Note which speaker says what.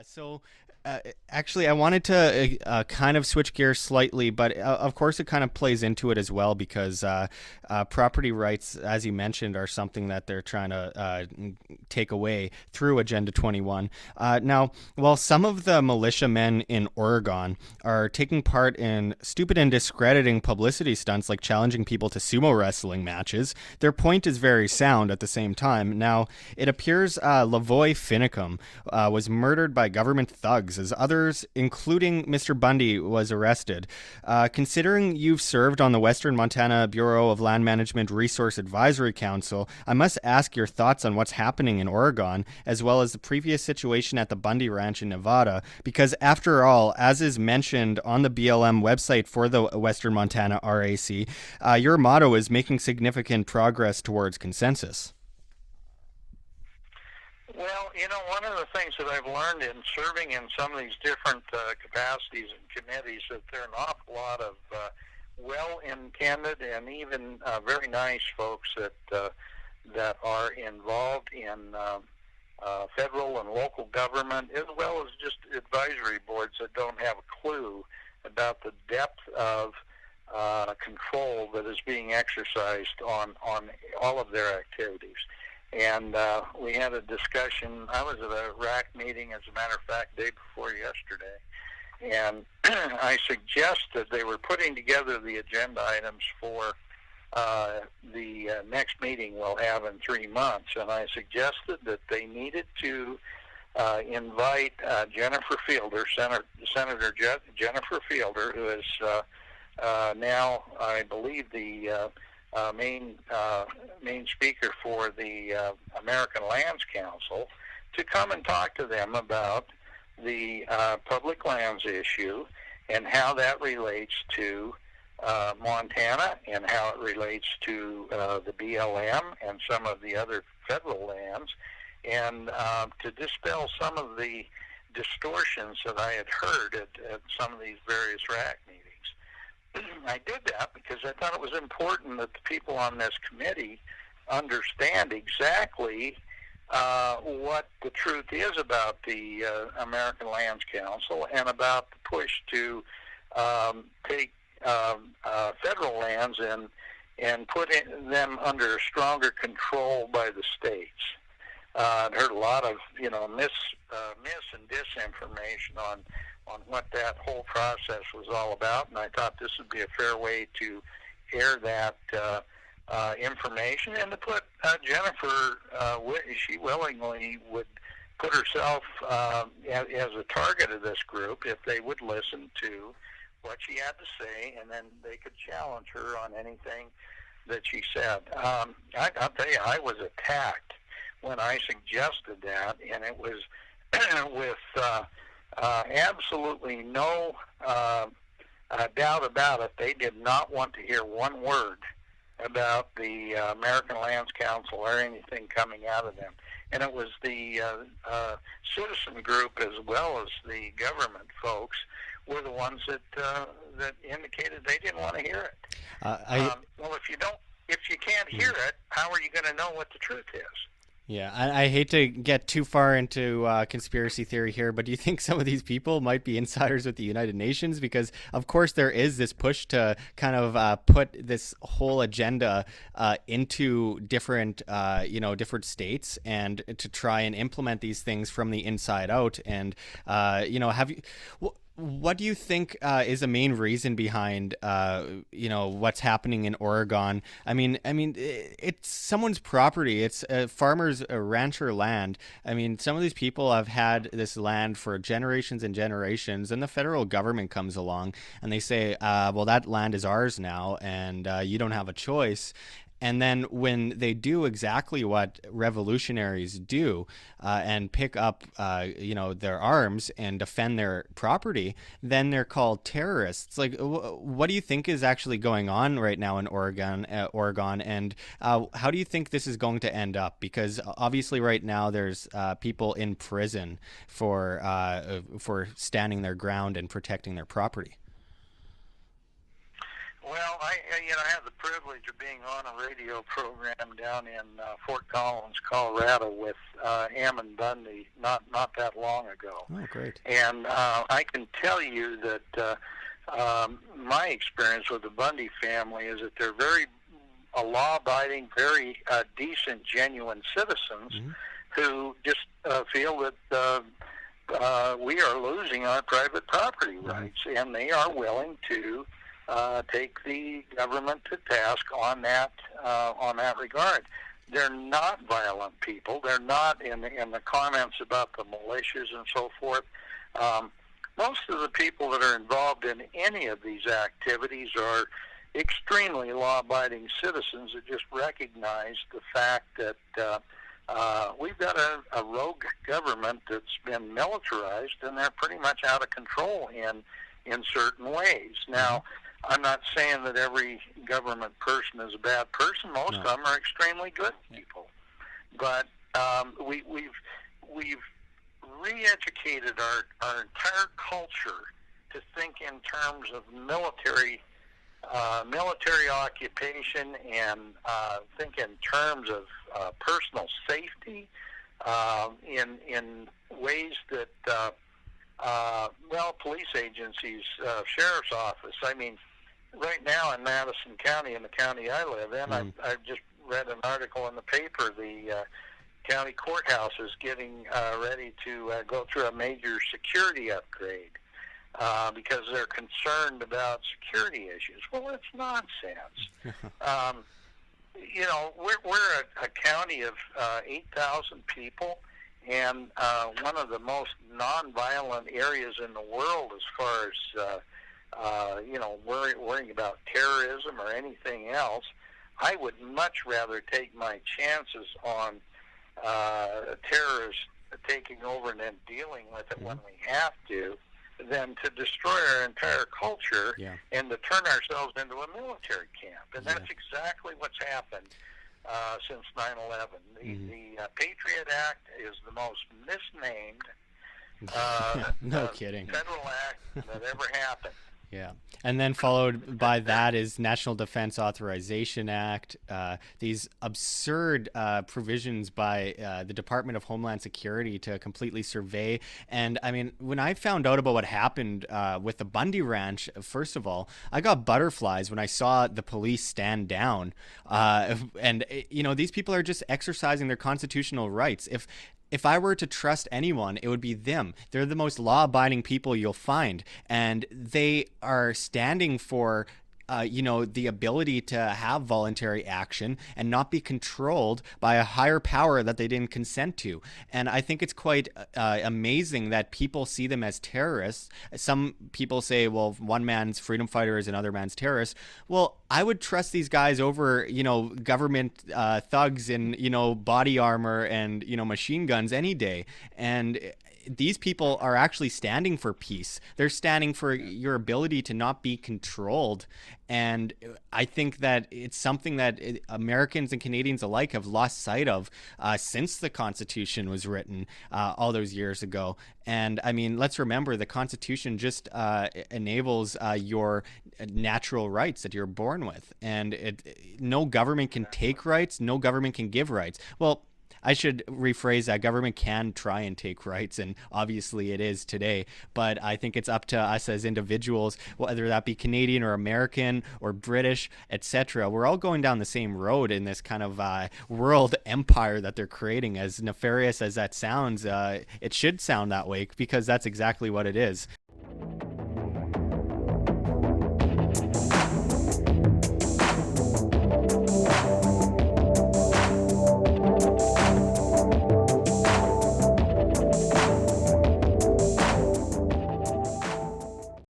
Speaker 1: So actually, I wanted to kind of switch gears slightly, but of course, it kind of plays into it as well because property rights, as you mentioned, are something that they're trying to take away through Agenda 21. Now, while some of the militiamen in Oregon are taking part in stupid and discrediting publicity stunts like challenging people to sumo wrestling matches, their point is very sound at the same time. Now, it appears Lavoy Finicum was murdered by government thugs as others, including Mr. Bundy, was arrested. Considering you've served on the Western Montana Bureau of Land Management Resource Advisory Council, I must ask your thoughts on what's happening in Oregon, as well as the previous situation at the Bundy Ranch in Nevada, because after all, as is mentioned on the BLM website for the Western Montana RAC, your motto is making significant progress towards consensus.
Speaker 2: Well, one of the things that I've learned in serving in some of these different capacities and committees that there are an awful lot of well-intended and even very nice folks that are involved in federal and local government, as well as just advisory boards that don't have a clue about the depth of control that is being exercised on all of their activities. And we had a discussion. I was at a RAC meeting, as a matter of fact, day before yesterday, and I suggested they were putting together the agenda items for the next meeting we'll have in 3 months, and I suggested that they needed to invite Jennifer Fielder, Senator Jennifer Fielder, who is now, I believe, the main speaker for the American Lands Council, to come and talk to them about the public lands issue and how that relates to Montana and how it relates to the BLM and some of the other federal lands, and to dispel some of the distortions that I had heard at some of these various RAC meetings. I did that because I thought it was important that the people on this committee understand exactly what the truth is about the American Lands Council and about the push to take federal lands and put them under stronger control by the states. I'd heard a lot of mis and disinformation on what that whole process was all about, and I thought this would be a fair way to air that information and to put Jennifer, she willingly would put herself as a target of this group if they would listen to what she had to say, and then they could challenge her on anything that she said. I'll tell you, I was attacked when I suggested that, and it was with absolutely no doubt about it. They did not want to hear one word about the American Lands Council or anything coming out of them. And it was the citizen group as well as the government folks were the ones that indicated they didn't want to hear it. Well, if you can't hear it, how are you going to know what the truth is?
Speaker 1: Yeah, I hate to get too far into conspiracy theory here, but do you think some of these people might be insiders with the United Nations? Because, of course, there is this push to kind of put this whole agenda into different, different states, and to try and implement these things from the inside out. And, have you... What do you think is a main reason behind, what's happening in Oregon? I mean, it's someone's property. It's a farmer's rancher land. I mean, some of these people have had this land for generations and generations, and the federal government comes along and they say, well, that land is ours now, and you don't have a choice. And then when they do exactly what revolutionaries do and pick up, their arms and defend their property, then they're called terrorists. Like, what do you think is actually going on right now in Oregon? And how do you think this is going to end up? Because obviously, right now there's people in prison for standing their ground and protecting their property.
Speaker 2: Well, I had the privilege of being on a radio program down in Fort Collins, Colorado, with Ammon Bundy not that long ago.
Speaker 1: Oh, great!
Speaker 2: And I can tell you that my experience with the Bundy family is that they're very law-abiding, very decent, genuine citizens who just feel that we are losing our private property rights, and they are willing to take the government to task on that regard. They're not violent people. They're not in the comments about the militias and so forth. Most of the people that are involved in any of these activities are extremely law-abiding citizens that just recognize the fact that we've got a rogue government that's been militarized, and they're pretty much out of control in certain ways. Now, I'm not saying that every government person is a bad person. Most of them are extremely good people. But we've re-educated our entire culture to think in terms of military occupation, and think in terms of personal safety in ways that police agencies, sheriff's office. I mean, right now in Madison County, in the county I live in, I've just read an article in the paper. The county courthouse is getting ready to go through a major security upgrade because they're concerned about security issues. Well, it's nonsense. We're a county of 8,000 people, and one of the most nonviolent areas in the world as far as worrying about terrorism or anything else. I would much rather take my chances on terrorists taking over and then dealing with it when we have to, than to destroy our entire culture and to turn ourselves into a military camp. And that's exactly what's happened since 9/11. The Patriot Act is the most misnamed
Speaker 1: no kidding
Speaker 2: federal act that ever happened.
Speaker 1: Yeah. And then followed by that is National Defense Authorization Act, these absurd provisions by the Department of Homeland Security to completely survey. And I mean, when I found out about what happened with the Bundy Ranch, first of all, I got butterflies when I saw the police stand down. And, these people are just exercising their constitutional rights. If I were to trust anyone, it would be them. They're the most law-abiding people you'll find, and they are standing for the ability to have voluntary action and not be controlled by a higher power that they didn't consent to. And I think it's quite amazing that people see them as terrorists. Some people say, well, one man's freedom fighter is another man's terrorist. Well, I would trust these guys over, government thugs in, body armor and, machine guns any day. And these people are actually standing for peace. They're standing for your ability to not be controlled. And I think that it's something that Americans and Canadians alike have lost sight of since the Constitution was written all those years ago. And I mean, let's remember the Constitution just enables your natural rights that you're born with. And no government can take rights. No government can give rights. Well, I should rephrase that. Government can try and take rights, and obviously it is today. But I think it's up to us as individuals, whether that be Canadian or American or British, etc. We're all going down the same road in this kind of world empire that they're creating. As nefarious as that sounds, it should sound that way, because that's exactly what it is.